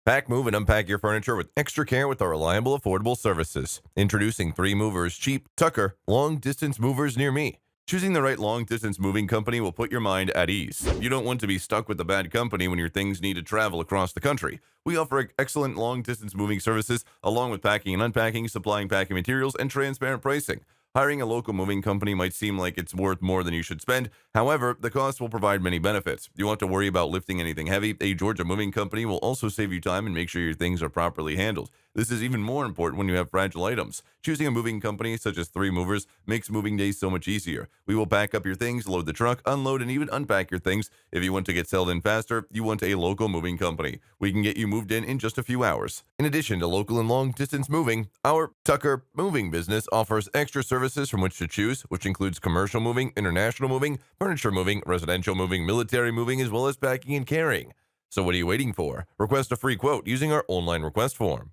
Pack, move, and unpack your furniture with extra care with our reliable, affordable services. Introducing 3 Movers Cheap Tucker Long Distance Movers near me. Choosing the right long distance moving company will put your mind at ease. You don't want to be stuck with a bad company when your things need to travel across the country. We offer excellent long distance moving services along with packing and unpacking, supplying packing materials, and transparent pricing. Hiring a local moving company might seem like it's worth more than you should spend. However, the cost will provide many benefits. You won't have to worry about lifting anything heavy. A Georgia moving company will also save you time and make sure your things are properly handled. This is even more important when you have fragile items. Choosing a moving company such as 3 Movers makes moving days so much easier. We will pack up your things, load the truck, unload, and even unpack your things. If you want to get settled in faster, you want a local moving company. We can get you moved in just a few hours. In addition to local and long distance moving, our Tucker moving business offers extra services from which to choose, which includes commercial moving, international moving, furniture moving, residential moving, military moving, as well as packing and carrying. So what are you waiting for? Request a free quote using our online request form.